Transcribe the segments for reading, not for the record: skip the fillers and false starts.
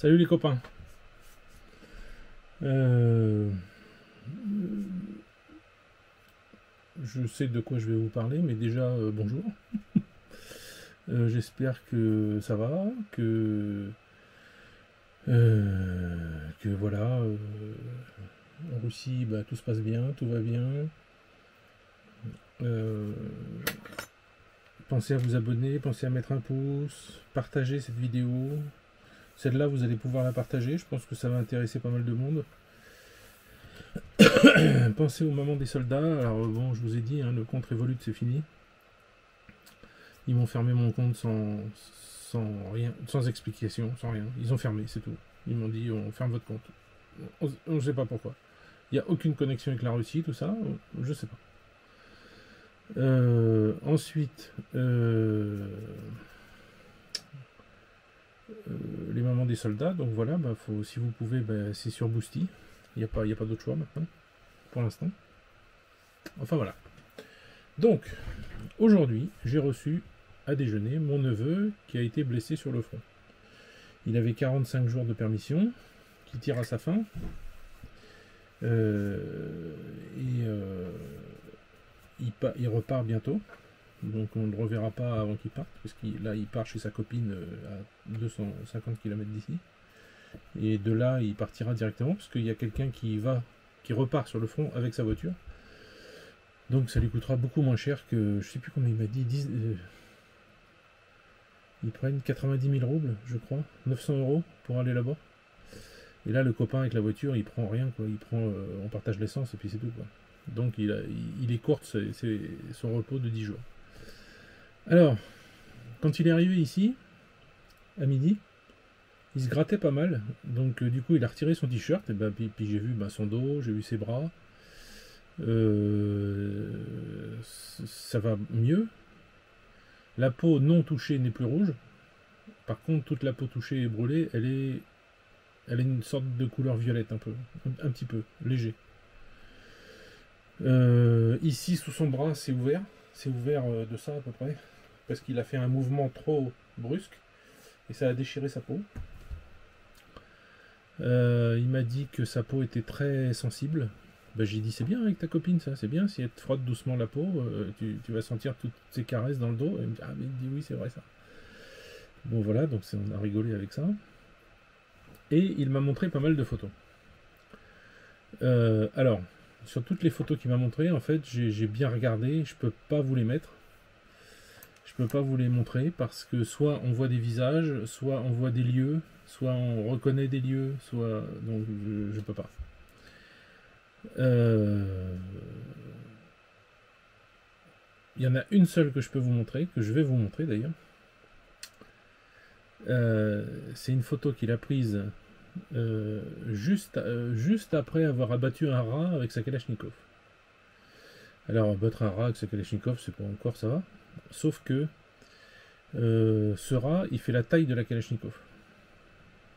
Salut les copains. Je sais de quoi je vais vous parler, mais déjà bonjour. J'espère que ça va, que voilà, en Russie, bah, tout se passe bien, tout va bien. Pensez à vous abonner, pensez à mettre un pouce, partagez cette vidéo. Celle-là, vous allez pouvoir la partager. Je pense que ça va intéresser pas mal de monde. Pensez aux mamans des soldats. Alors bon, je vous ai dit, hein, le compte Revolut, c'est fini. Ils m'ont fermé mon compte sans rien, sans explication, sans rien. Ils ont fermé, c'est tout. Ils m'ont dit, on ferme votre compte. On ne sait pas pourquoi. Il n'y a aucune connexion avec la Russie, tout ça. Je sais pas. Ensuite, les mamans des soldats. Donc voilà, bah, si vous pouvez, bah, c'est sur Boosty. Il n'y a pas d'autre choix maintenant, pour l'instant. Enfin voilà. Donc, aujourd'hui, j'ai reçu à déjeuner mon neveu qui a été blessé sur le front. Il avait 45 jours de permission, qui tire à sa fin. Il repart bientôt. Donc on ne le reverra pas avant qu'il parte, parce qu'il là il part chez sa copine à 250 km d'ici. Et de là il partira directement, parce qu'il y a quelqu'un qui repart sur le front avec sa voiture. Donc ça lui coûtera beaucoup moins cher que, je sais plus combien il m'a dit, ils prennent 90 000 roubles, je crois, 900 € pour aller là-bas. Et là le copain avec la voiture il prend rien, quoi. On partage l'essence et puis c'est tout, quoi. Donc il écourte son repos de 10 jours. Alors, quand il est arrivé ici, à midi, il se grattait pas mal. Donc du coup il a retiré son t-shirt, et ben, puis j'ai vu son dos, j'ai vu ses bras. Ça va mieux. La peau non touchée n'est plus rouge. Par contre, toute la peau touchée et brûlée, elle est une sorte de couleur violette, un petit peu, léger. Ici, sous son bras, c'est ouvert de ça à peu près, parce qu'il a fait un mouvement trop brusque et ça a déchiré sa peau. Il m'a dit que sa peau était très sensible. Ben, j'ai dit, c'est bien avec ta copine, ça, c'est bien, si elle te frotte doucement la peau, tu vas sentir toutes ces caresses dans le dos. Et il me dit, mais il dit oui, c'est vrai ça. Bon voilà, donc on a rigolé avec ça. Et il m'a montré pas mal de photos. Alors, sur toutes les photos qu'il m'a montrées, en fait, j'ai bien regardé, je peux pas vous les mettre. Je peux pas vous les montrer parce que soit on voit des visages, soit on voit des lieux, soit on reconnaît des lieux, soit... Donc je peux pas. Il y en a une seule que je peux vous montrer, que je vais vous montrer d'ailleurs. C'est une photo qu'il a prise juste après avoir abattu un rat avec sa Kalachnikov. Alors abattre un rat avec sa Kalachnikov, c'est pas encore ça va. Sauf que ce rat, il fait la taille de la Kalachnikov.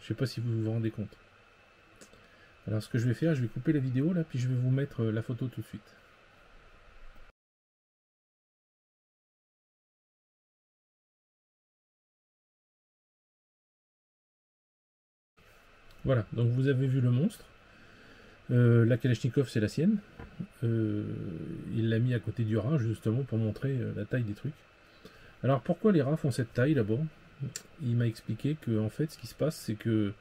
Je sais pas si vous vous rendez compte. Alors ce que je vais faire, je vais couper la vidéo là, puis je vais vous mettre la photo tout de suite. Voilà, donc vous avez vu le monstre. La Kalachnikov, c'est la sienne. Il l'a mis à côté du rat, justement, pour montrer la taille des trucs. Alors, pourquoi les rats font cette taille, là-bas? Il m'a expliqué que, en fait, ce qui se passe, c'est que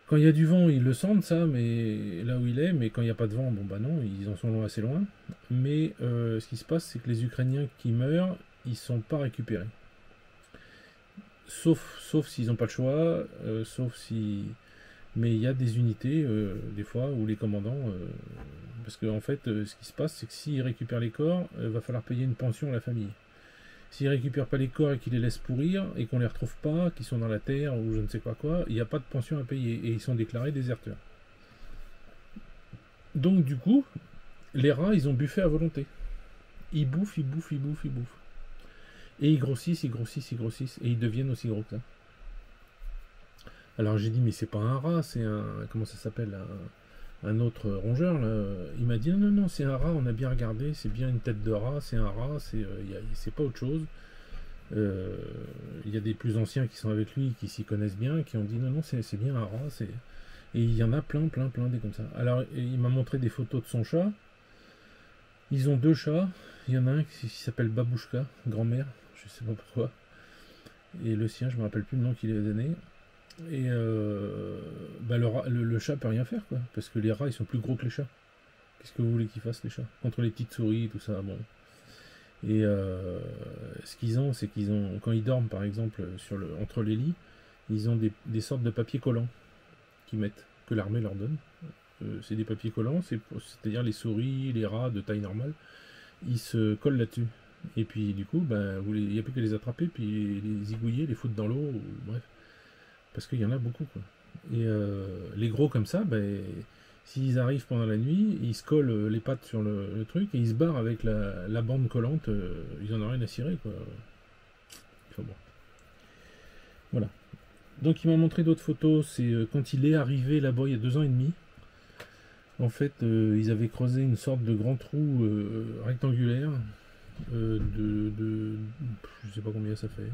quand il y a du vent, ils le sentent, ça, mais là où il est, mais quand il n'y a pas de vent, bon, bah non, ils en sont assez loin. Mais ce qui se passe, c'est que les Ukrainiens qui meurent, ils sont pas récupérés. Sauf s'ils n'ont pas le choix, sauf si... Mais il y a des unités, des fois, où les commandants... parce qu'en fait, ce qui se passe, c'est que s'ils récupèrent les corps, il va falloir payer une pension à la famille. S'ils récupèrent pas les corps et qu'ils les laissent pourrir, et qu'on les retrouve pas, qu'ils sont dans la terre, ou je ne sais pas quoi, il n'y a pas de pension à payer, et ils sont déclarés déserteurs. Donc du coup, les rats, ils ont buffé à volonté. Ils bouffent, ils bouffent, ils bouffent, ils bouffent. Et ils grossissent, ils grossissent, ils grossissent, et ils deviennent aussi gros que ça. Alors j'ai dit, mais c'est pas un rat, c'est un... Comment ça s'appelle, un autre rongeur, là. Il m'a dit, non, non, non, c'est un rat, on a bien regardé, c'est bien une tête de rat, c'est un rat, c'est pas autre chose. Il y a des plus anciens qui sont avec lui, qui s'y connaissent bien, qui ont dit non, non, c'est bien un rat. Et il y en a plein des comme ça. Alors, il m'a montré des photos de son chat. Ils ont 2 chats. Il y en a un qui s'appelle Babouchka, grand-mère, je sais pas pourquoi. Et le sien, je me rappelle plus le nom qu'il a donné. Et bah le chat peut rien faire, quoi, parce que les rats, ils sont plus gros que les chats. Qu'est-ce que vous voulez qu'ils fassent, les chats? Contre les petites souris, tout ça, bon. Et ce qu'ils ont, c'est qu'ils ont, quand ils dorment, par exemple, entre les lits, ils ont des sortes de papiers collants qu'ils mettent, que l'armée leur donne. C'est des papiers collants, c'est-à-dire les souris, les rats de taille normale, ils se collent là-dessus. Et puis du coup, ben, il n'y a plus qu'à les attraper, puis les zigouiller, les foutre dans l'eau, bref. Parce qu'il y en a beaucoup, quoi. Et les gros comme ça, ben, s'ils arrivent pendant la nuit, ils se collent les pattes sur le truc, et ils se barrent avec la bande collante, ils en ont rien à cirer, quoi. Enfin bon. Voilà. Donc il m'a montré d'autres photos, c'est quand il est arrivé là-bas il y a 2 ans et demi. En fait, ils avaient creusé une sorte de grand trou rectangulaire je sais pas combien ça fait,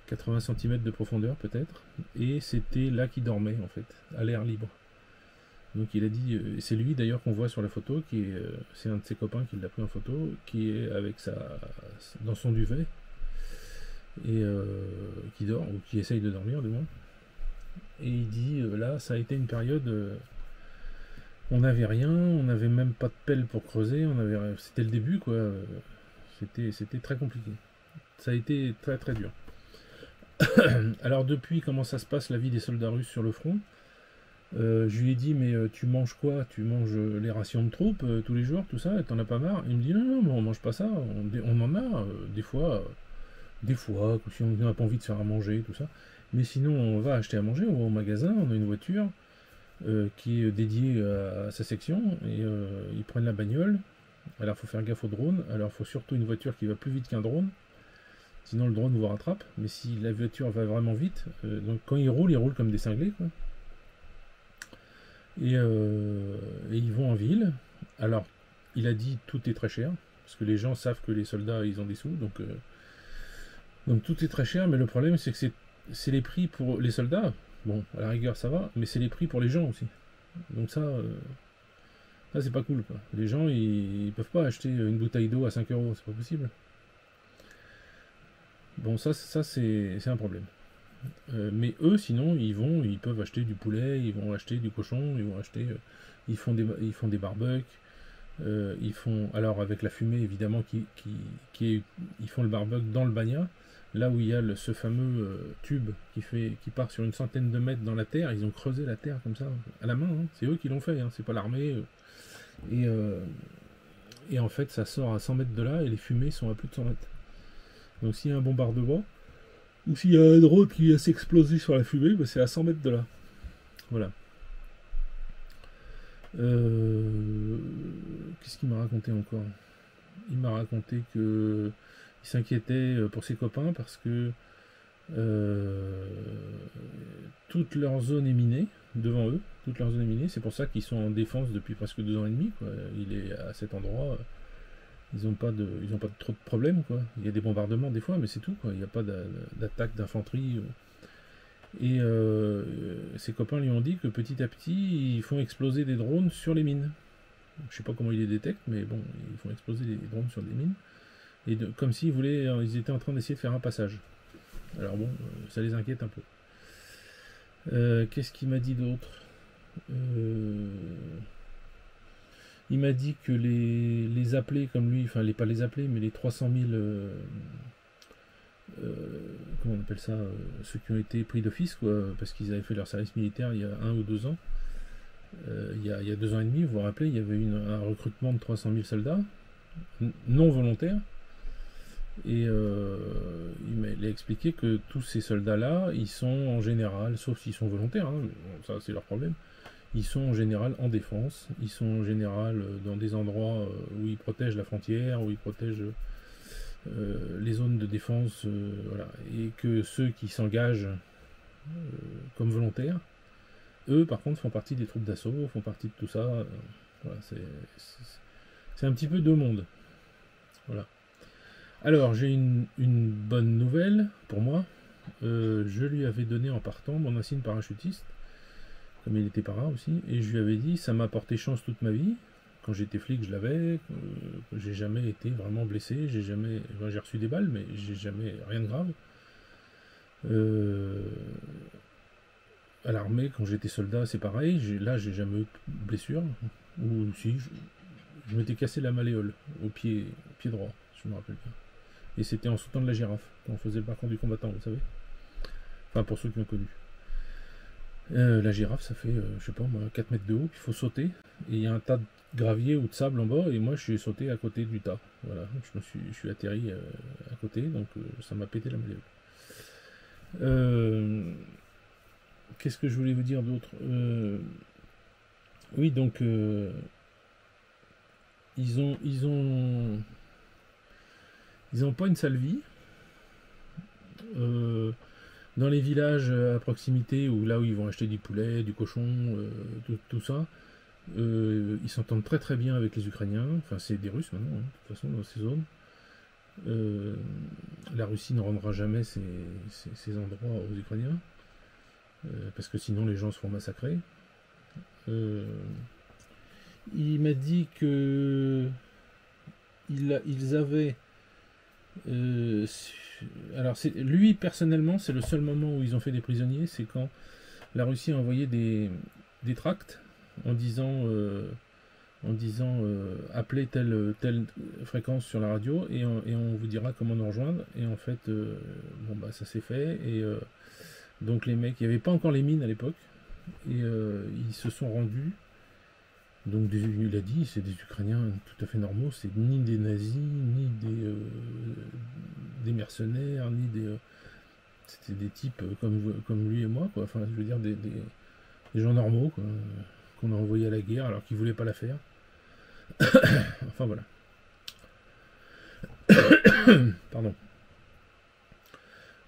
80 cm de profondeur peut-être, et c'était là qu'il dormait en fait, à l'air libre. Donc il a dit, c'est lui d'ailleurs qu'on voit sur la photo, c'est un de ses copains qui l'a pris en photo, qui est avec dans son duvet, et qui dort, ou qui essaye de dormir du moins. Et il dit, là ça a été une période... on n'avait rien, on n'avait même pas de pelle pour creuser, c'était le début, quoi. C'était très compliqué. Ça a été très très dur. Alors depuis, comment ça se passe la vie des soldats russes sur le front? Je lui ai dit, mais tu manges quoi? Tu manges les rations de troupes tous les jours, tout ça, t'en as pas marre? Il me dit, non, non, mais on mange pas ça, on en a des fois, si on n'a pas envie de faire à manger, tout ça. Mais sinon, on va acheter à manger, on va au magasin, on a une voiture, qui est dédié à sa section, et ils prennent la bagnole. Alors il faut faire gaffe au drone, alors il faut surtout une voiture qui va plus vite qu'un drone, sinon le drone vous rattrape. Mais si la voiture va vraiment vite, donc quand ils roulent comme des cinglés, quoi. Et ils vont en ville. Alors il a dit tout est très cher, parce que les gens savent que les soldats ils ont des sous, donc tout est très cher, mais le problème c'est que c'est les prix pour les soldats. Bon, à la rigueur ça va, mais c'est les prix pour les gens aussi. Donc ça c'est pas cool, quoi. Les gens ils peuvent pas acheter une bouteille d'eau à 5 euros, c'est pas possible. Bon, ça c'est un problème. Mais eux sinon ils peuvent acheter du poulet, ils vont acheter du cochon, ils font des barbecues, ils font, alors avec la fumée évidemment ils font le barbecue dans le bagnat. Là où il y a ce fameux tube qui part sur une centaine de mètres dans la terre, ils ont creusé la terre comme ça, à la main, hein. C'est eux qui l'ont fait, hein. C'est pas l'armée. Et en fait, ça sort à 100 mètres de là, et les fumées sont à plus de 100 mètres. Donc s'il y a un bombardement, ou s'il y a un drone qui vient s'exploser sur la fumée, bah, c'est à 100 mètres de là. Voilà. Qu'est-ce qu'il m'a raconté encore? Il m'a raconté que il s'inquiétait pour ses copains parce que toute leur zone est minée devant eux, toute leur zone est minée. C'est pour ça qu'ils sont en défense depuis presque 2 ans et demi, quoi. Il est à cet endroit, ils n'ont pas trop de problèmes, quoi. Il y a des bombardements des fois, mais c'est tout, quoi. Il n'y a pas d'attaque d'infanterie. Et ses copains lui ont dit que petit à petit ils font exploser des drones sur les mines. Je sais pas comment ils les détectent, mais bon, ils font exploser des drones sur des mines. Et comme s'ils ils étaient en train d'essayer de faire un passage. Alors bon, ça les inquiète un peu. Qu'est-ce qu'il m'a dit d'autre? Il m'a dit que les appelés comme lui, enfin pas les appelés, mais les 300 000, comment on appelle ça, ceux qui ont été pris d'office, quoi, parce qu'ils avaient fait leur service militaire il y a 1 ou 2 ans. Il y a 2 ans et demi, vous vous rappelez, il y avait un recrutement de 300 000 soldats non volontaires. Et il a expliqué que tous ces soldats-là, ils sont en général, sauf s'ils sont volontaires, hein, ça c'est leur problème, ils sont en général en défense, ils sont en général dans des endroits où ils protègent la frontière, où ils protègent les zones de défense, voilà. Et que ceux qui s'engagent comme volontaires, eux par contre font partie des troupes d'assaut, font partie de tout ça, voilà, c'est un petit peu deux mondes. Voilà. Alors, j'ai une bonne nouvelle pour moi. Je lui avais donné en partant mon insigne parachutiste, comme il était para aussi, et je lui avais dit, ça m'a porté chance toute ma vie. Quand j'étais flic, je l'avais. J'ai jamais été vraiment blessé. J'ai jamais, enfin, j'ai reçu des balles, mais j'ai jamais rien de grave. À l'armée, quand j'étais soldat, c'est pareil. Là, j'ai jamais eu de blessure. Ou si, je m'étais cassé la malléole au pied droit, je me rappelle bien. Et c'était en sautant de la girafe, quand on faisait le parcours du combattant, vous savez. Enfin, pour ceux qui m'ont connu. La girafe, ça fait, je sais pas moi, 4 mètres de haut, puis il faut sauter. Et il y a un tas de gravier ou de sable en bas, et moi je suis sauté à côté du tas. Voilà, je suis atterri à côté, donc ça m'a pété la malléole. Qu'est-ce que je voulais vous dire d'autre? Oui, donc ils ont pas une sale vie. Dans les villages à proximité, ou là où ils vont acheter du poulet, du cochon, tout ça, ils s'entendent très très bien avec les Ukrainiens. Enfin, c'est des Russes maintenant, hein, de toute façon, dans ces zones. La Russie ne rendra jamais ces endroits aux Ukrainiens, parce que sinon les gens se font massacrer. Il m'a dit que ils avaient... alors lui personnellement, c'est le seul moment où ils ont fait des prisonniers, c'est quand la Russie a envoyé des tracts en disant appelez telle fréquence sur la radio et on vous dira comment nous rejoindre. Et en fait, bon bah ça s'est fait. Et donc les mecs, il n'y avait pas encore les mines à l'époque, et ils se sont rendus. Donc il a dit, c'est des Ukrainiens tout à fait normaux, c'est ni des nazis, ni des mercenaires, ni des... c'était des types comme lui et moi, quoi. Enfin, je veux dire, des gens normaux, quoi, qu'on a envoyés à la guerre alors qu'ils voulaient pas la faire. Enfin, voilà. Pardon.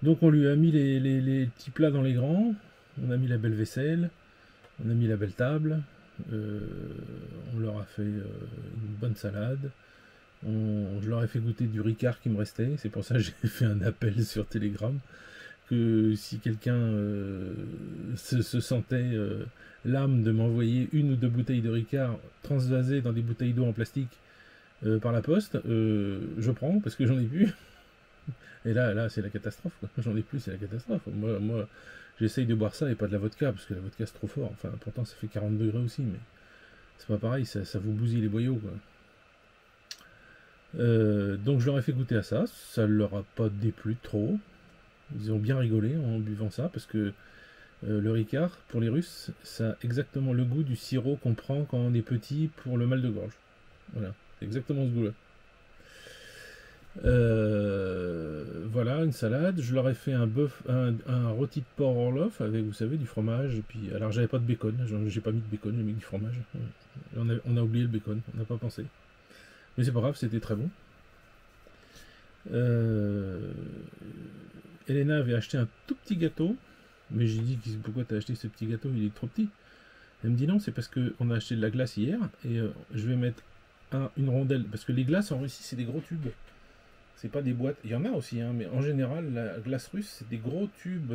Donc on lui a mis les petits plats dans les grands, on a mis la belle vaisselle, on a mis la belle table, on leur a fait une bonne salade, je leur ai fait goûter du Ricard qui me restait, c'est pour ça que j'ai fait un appel sur Telegram, que si quelqu'un se sentait l'âme de m'envoyer 1 ou 2 bouteilles de Ricard transvasées dans des bouteilles d'eau en plastique par la poste, je prends parce que j'en ai plus. Et là c'est la catastrophe, quoi. J'en ai plus, c'est la catastrophe. Moi j'essaye de boire ça et pas de la vodka, parce que la vodka c'est trop fort. Enfin, pourtant ça fait 40 degrés aussi, mais c'est pas pareil, ça vous bousille les boyaux, quoi. Donc je leur ai fait goûter à ça, ça leur a pas déplu trop. Ils ont bien rigolé en buvant ça, parce que le Ricard, pour les Russes, ça a exactement le goût du sirop qu'on prend quand on est petit pour le mal de gorge. Voilà, c'est exactement ce goût-là. Voilà, une salade. Je leur ai fait un rôti de porc Orloff avec, vous savez, du fromage. Et puis, alors j'avais pas de bacon, j'ai pas mis de bacon, j'ai mis du fromage. On a oublié le bacon, on n'a pas pensé. Mais c'est pas grave, c'était très bon. Elena avait acheté un tout petit gâteau, mais j'ai dit pourquoi t'as acheté ce petit gâteau, il est trop petit. Elle me dit non, c'est parce qu'on a acheté de la glace hier et je vais mettre une rondelle, parce que les glaces en Russie c'est des gros tubes. C'est pas des boîtes, il y en a aussi, hein, mais en général, la glace russe, c'est des gros tubes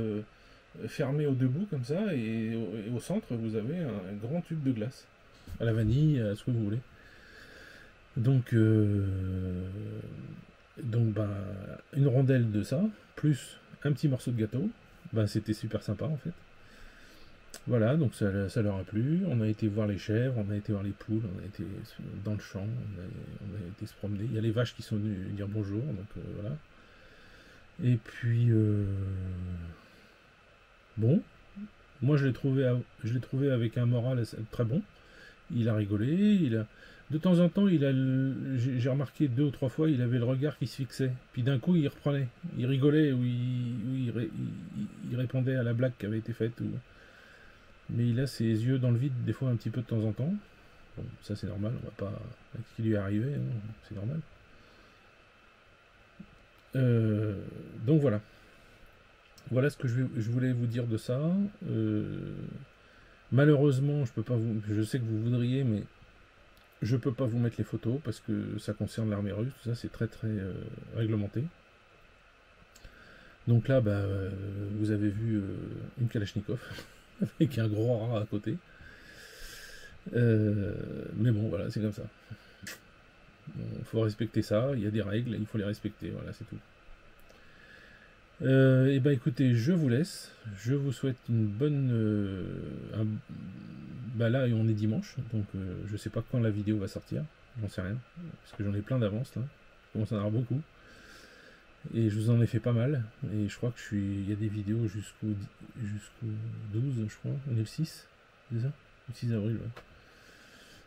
fermés aux deux bouts, comme ça, et au centre, vous avez un grand tube de glace. À la vanille, à ce que vous voulez. Donc bah, une rondelle de ça, plus un petit morceau de gâteau, bah, c'était super sympa, en fait. Voilà, donc ça leur a plu. On a été voir les chèvres, on a été voir les poules, on a été dans le champ, on a été se promener. Il y a les vaches qui sont venues dire bonjour, donc voilà. Et puis, bon, moi je l'ai trouvé avec un moral très bon. Il a rigolé, de temps en temps, j'ai remarqué 2 ou 3 fois, il avait le regard qui se fixait. Puis d'un coup, il reprenait, il rigolait, ou il répondait à la blague qui avait été faite, mais il a ses yeux dans le vide des fois un petit peu de temps en temps. Bon, ça c'est normal, on va pas... Ce qui lui est arrivé, hein, c'est normal. Donc voilà. Voilà ce que je voulais vous dire de ça. Malheureusement, je peux pas je sais que vous voudriez, mais Je peux pas vous mettre les photos parce que ça concerne l'armée russe, tout ça c'est très très réglementé. Donc là, bah, vous avez vu une Kalachnikov avec un gros rat à côté. Mais bon, voilà, c'est comme ça. Il faut respecter ça, il y a des règles, il faut les respecter, voilà, c'est tout. Et ben écoutez, je vous laisse. Je vous souhaite une bonne. Bah là, on est dimanche, donc je sais pas quand la vidéo va sortir, j'en sais rien, parce que j'en ai plein d'avance là. Je commence à en avoir beaucoup. Et je vous en ai fait pas mal. Et je crois que il y a des vidéos jusqu'au 12, je crois. On est le 6, c'est ça? Le 6 avril, ouais.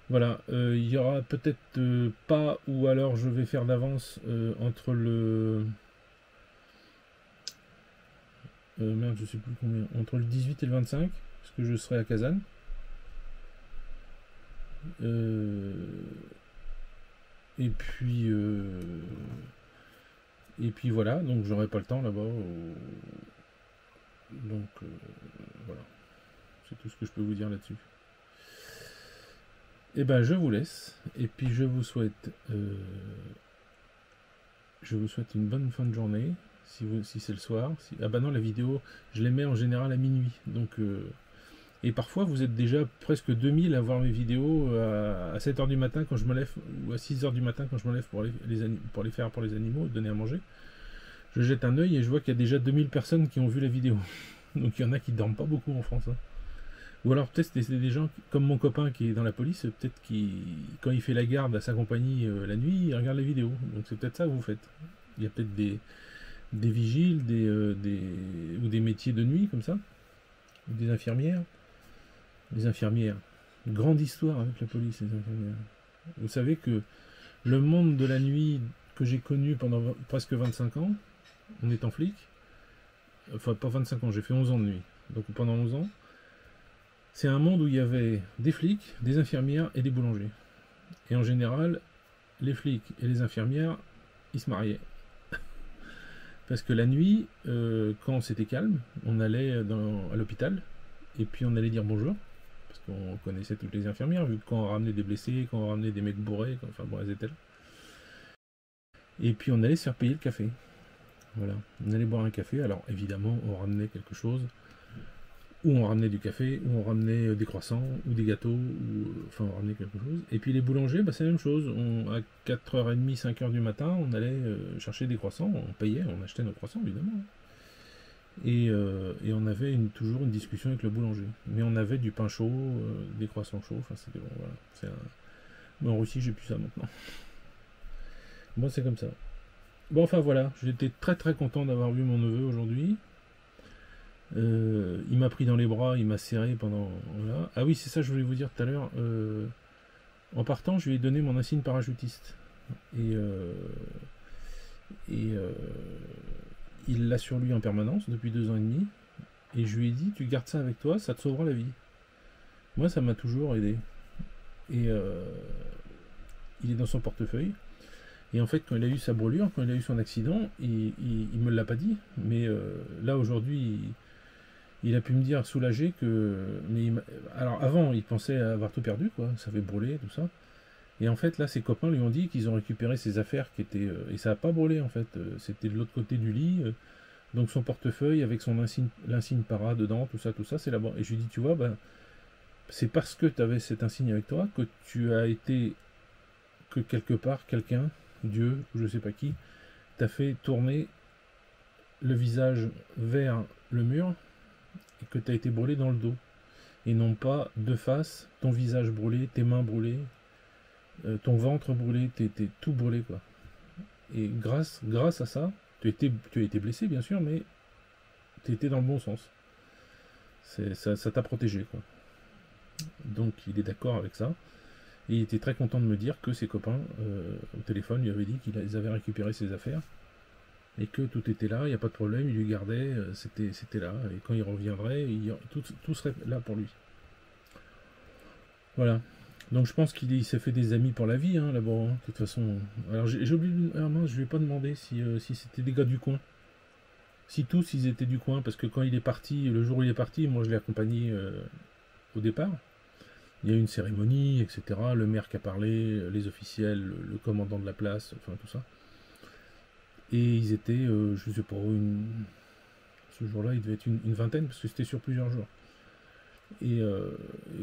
Voilà, il y aura peut-être pas, ou alors je vais faire d'avance entre le... merde, je sais plus combien. Entre le 18 et le 25, parce que je serai à Kazan. Et puis voilà, donc j'aurai pas le temps là-bas. Donc voilà, c'est tout ce que je peux vous dire là-dessus. Et ben je vous laisse, et puis je vous souhaite une bonne fin de journée, si c'est le soir. Ah bah non, la vidéo, je les mets en général à minuit, donc et parfois vous êtes déjà presque 2000 à voir mes vidéos à 7h du matin quand je me lève, ou à 6h du matin quand je me lève pour les faire pour les animaux, donner à manger. Je jette un œil et je vois qu'il y a déjà 2000 personnes qui ont vu la vidéo. Donc il y en a qui dorment pas beaucoup en France. Hein. Ou alors peut-être c'est des gens comme mon copain qui est dans la police, peut-être quand il fait la garde à sa compagnie la nuit, il regarde les vidéos. Donc c'est peut-être ça que vous faites. Il y a peut-être des vigiles, ou des métiers de nuit comme ça, ou des infirmières. Les infirmières. Une grande histoire avec la police, les infirmières. Vous savez que le monde de la nuit que j'ai connu pendant presque 25 ans, en étant flic, enfin pas 25 ans, j'ai fait 11 ans de nuit, donc pendant 11 ans, c'est un monde où il y avait des flics, des infirmières et des boulangers. Et en général, les flics et les infirmières, ils se mariaient. Parce que la nuit, quand c'était calme, on allait à l'hôpital, et puis on allait dire bonjour, parce qu'on connaissait toutes les infirmières, vu que quand on ramenait des blessés, quand on ramenait des mecs bourrés, enfin bon, elles étaient là. Et puis on allait se faire payer le café. Voilà, on allait boire un café, alors évidemment on ramenait quelque chose, ou on ramenait du café, ou on ramenait des croissants, ou des gâteaux, ou enfin on ramenait quelque chose. Et puis les boulangers, bah, c'est la même chose, à 4h30, 5h du matin, on allait chercher des croissants, on payait, on achetait nos croissants évidemment. Et on avait toujours une discussion avec le boulanger. Mais on avait du pain chaud, des croissants chauds, enfin c'était bon, voilà. Mais en Russie j'ai plus ça maintenant. Bon, c'est comme ça. Bon, enfin voilà, j'étais très très content d'avoir vu mon neveu aujourd'hui. Il m'a pris dans les bras, il m'a serré pendant... Voilà. Ah oui, c'est ça, je voulais vous dire tout à l'heure. En partant, je lui ai donné mon insigne parachutiste. Et il l'a sur lui en permanence depuis 2 ans et demi. Et je lui ai dit, tu gardes ça avec toi, ça te sauvera la vie. Moi, ça m'a toujours aidé. Et il est dans son portefeuille. Et en fait, quand il a eu sa brûlure, quand il a eu son accident, il me l'a pas dit. Mais là, aujourd'hui, il a pu me dire, soulagé, que... alors, avant, il pensait avoir tout perdu, quoi. Ça avait brûlé, tout ça. Et en fait, là, ses copains lui ont dit qu'ils ont récupéré ses affaires qui étaient... et ça n'a pas brûlé, en fait. C'était de l'autre côté du lit. Donc, son portefeuille avec l'insigne para dedans, tout ça, c'est là-bas. Et je lui ai dit, tu vois, ben, c'est parce que tu avais cet insigne avec toi que tu as été... que quelque part, quelqu'un, Dieu, ou je sais pas qui, t'a fait tourner le visage vers le mur et que tu as été brûlé dans le dos. Et non pas de face, ton visage brûlé, tes mains brûlées, ton ventre brûlé, t'es tout brûlé, quoi. Et grâce à ça, tu as été blessé, bien sûr, mais tu étais dans le bon sens. Ça t'a protégé, quoi. Donc il est d'accord avec ça. Et il était très content de me dire que ses copains, au téléphone, lui avaient dit qu'ils avaient récupéré ses affaires. Et que tout était là, il n'y a pas de problème, il lui gardait, c'était là. Et quand il reviendrait, tout serait là pour lui. Voilà. Donc je pense qu'il s'est fait des amis pour la vie, hein, là-bas, hein, de toute façon. Alors j'ai oublié, je ne lui ai pas demandé si c'était des gars du coin. Si tous ils étaient du coin, parce que quand il est parti, le jour où il est parti, moi je l'ai accompagné au départ. Il y a eu une cérémonie, etc. Le maire qui a parlé, les officiels, le commandant de la place, enfin tout ça. Et ils étaient, je sais pas, ce jour-là, il devait être une vingtaine, parce que c'était sur plusieurs jours. Et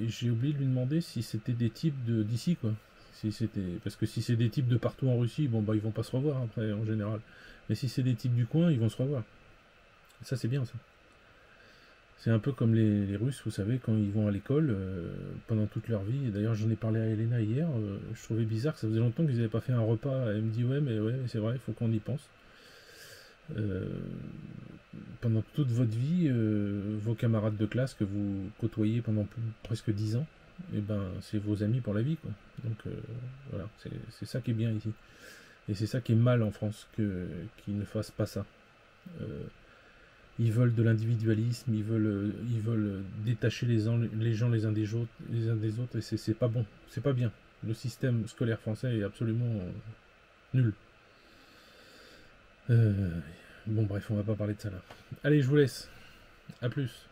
j'ai oublié de lui demander si c'était des types d'ici, quoi. Parce que si c'est des types de partout en Russie, bon bah ils vont pas se revoir après en général. Mais si c'est des types du coin, ils vont se revoir. Et ça c'est bien ça. C'est un peu comme les Russes, vous savez, quand ils vont à l'école pendant toute leur vie. Et d'ailleurs j'en ai parlé à Elena hier. Je trouvais bizarre que ça faisait longtemps qu'ils n'avaient pas fait un repas. Elle me dit ouais c'est vrai, il faut qu'on y pense. Euh, Pendant toute votre vie, vos camarades de classe que vous côtoyez pendant presque 10 ans, et ben c'est vos amis pour la vie, quoi. Donc voilà, c'est ça qui est bien ici. Et c'est ça qui est mal en France, qu'ils ne fassent pas ça. Euh, Ils veulent de l'individualisme, ils veulent détacher les gens les uns des autres, et c'est pas bon, c'est pas bien. Le système scolaire français est absolument nul. Bon bref, on va pas parler de ça là. Allez, je vous laisse. À plus.